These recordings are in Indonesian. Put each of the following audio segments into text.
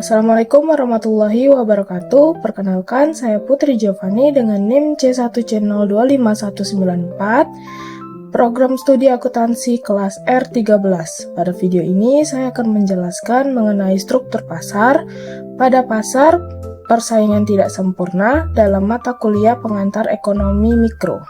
Assalamualaikum warahmatullahi wabarakatuh. Perkenalkan, saya Putri Giovanni dengan NIM C1C025194, Program Studi Akuntansi kelas R13. Pada video ini, saya akan menjelaskan mengenai struktur pasar pada pasar persaingan tidak sempurna dalam mata kuliah pengantar ekonomi mikro.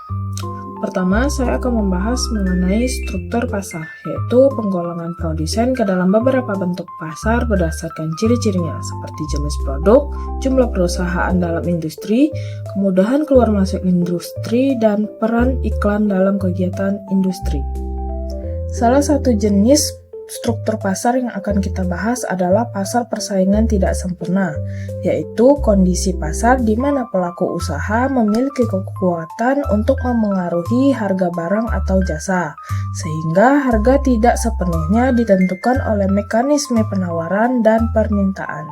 Pertama, saya akan membahas mengenai struktur pasar, yaitu penggolongan produsen ke dalam beberapa bentuk pasar berdasarkan ciri-cirinya, seperti jenis produk, jumlah perusahaan dalam industri, kemudahan keluar masuk industri, dan peran iklan dalam kegiatan industri. Salah satu jenis struktur pasar yang akan kita bahas adalah pasar persaingan tidak sempurna, yaitu kondisi pasar di mana pelaku usaha memiliki kekuatan untuk memengaruhi harga barang atau jasa, sehingga harga tidak sepenuhnya ditentukan oleh mekanisme penawaran dan permintaan.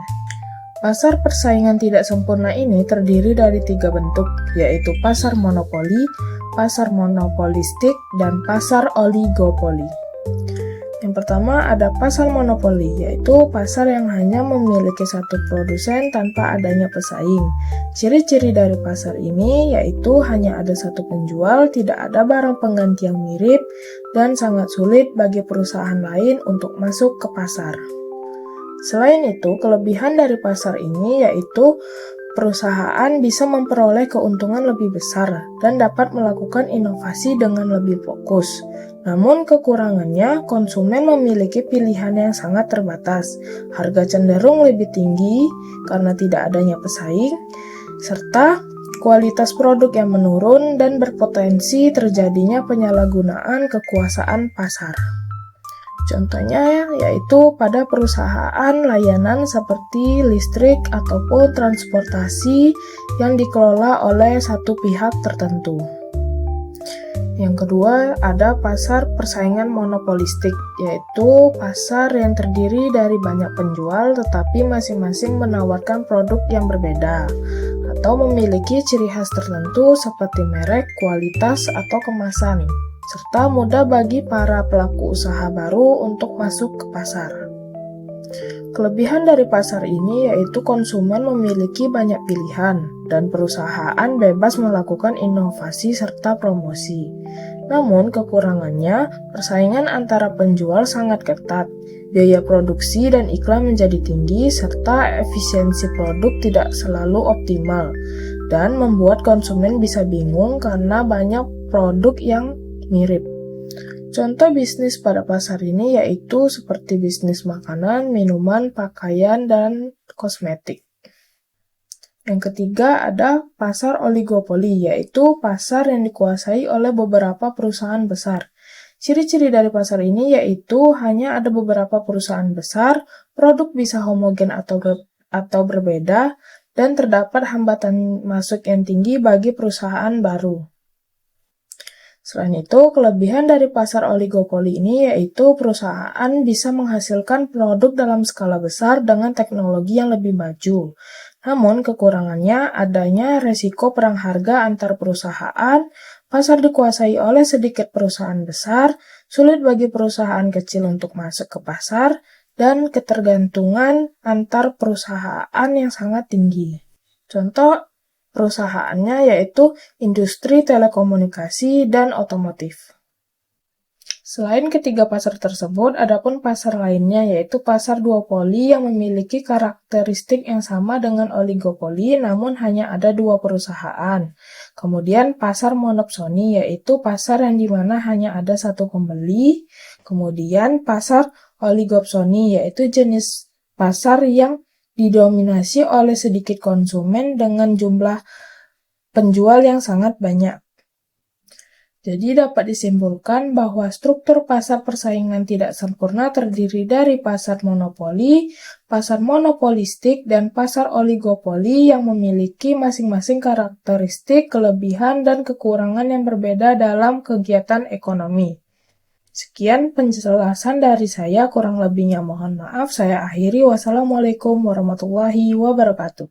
Pasar persaingan tidak sempurna ini terdiri dari 3 bentuk, yaitu pasar monopoli, pasar monopolistik, dan pasar oligopoli. Yang pertama ada pasar monopoli, yaitu pasar yang hanya memiliki satu produsen tanpa adanya pesaing. Ciri-ciri dari pasar ini yaitu hanya ada satu penjual, tidak ada barang pengganti yang mirip, dan sangat sulit bagi perusahaan lain untuk masuk ke pasar. Selain itu, kelebihan dari pasar ini yaitu perusahaan bisa memperoleh keuntungan lebih besar dan dapat melakukan inovasi dengan lebih fokus. Namun kekurangannya, konsumen memiliki pilihan yang sangat terbatas, harga cenderung lebih tinggi karena tidak adanya pesaing, serta kualitas produk yang menurun dan berpotensi terjadinya penyalahgunaan kekuasaan pasar. Contohnya yaitu pada perusahaan layanan seperti listrik ataupun transportasi yang dikelola oleh satu pihak tertentu. Yang kedua ada pasar persaingan monopolistik, yaitu pasar yang terdiri dari banyak penjual tetapi masing-masing menawarkan produk yang berbeda atau memiliki ciri khas tertentu seperti merek, kualitas, atau kemasan, serta mudah bagi para pelaku usaha baru untuk masuk ke pasar. Kelebihan dari pasar ini yaitu konsumen memiliki banyak pilihan dan perusahaan bebas melakukan inovasi serta promosi. Namun kekurangannya, persaingan antara penjual sangat ketat, biaya produksi dan iklan menjadi tinggi, serta efisiensi produk tidak selalu optimal, dan membuat konsumen bisa bingung karena banyak produk yang mirip. Contoh bisnis pada pasar ini yaitu seperti bisnis makanan, minuman, pakaian, dan kosmetik. Yang ketiga ada pasar oligopoli, yaitu pasar yang dikuasai oleh beberapa perusahaan besar. Ciri-ciri dari pasar ini yaitu hanya ada beberapa perusahaan besar, produk bisa homogen atau berbeda, dan terdapat hambatan masuk yang tinggi bagi perusahaan baru. Selain itu, kelebihan dari pasar oligopoli ini yaitu perusahaan bisa menghasilkan produk dalam skala besar dengan teknologi yang lebih maju. Namun, kekurangannya adanya resiko perang harga antar perusahaan, pasar dikuasai oleh sedikit perusahaan besar, sulit bagi perusahaan kecil untuk masuk ke pasar, dan ketergantungan antar perusahaan yang sangat tinggi. Contoh perusahaannya yaitu industri telekomunikasi dan otomotif. Selain ketiga pasar tersebut, adapun pasar lainnya yaitu pasar duopoli yang memiliki karakteristik yang sama dengan oligopoli namun hanya ada 2 perusahaan. Kemudian pasar monopsoni yaitu pasar yang dimana hanya ada satu pembeli. Kemudian pasar oligopsoni yaitu jenis pasar yang didominasi oleh sedikit konsumen dengan jumlah penjual yang sangat banyak. Jadi dapat disimpulkan bahwa struktur pasar persaingan tidak sempurna terdiri dari pasar monopoli, pasar monopolistik, dan pasar oligopoli yang memiliki masing-masing karakteristik, kelebihan, dan kekurangan yang berbeda dalam kegiatan ekonomi. Sekian penjelasan dari saya, kurang lebihnya mohon maaf. Saya akhiri. Wassalamualaikum warahmatullahi wabarakatuh.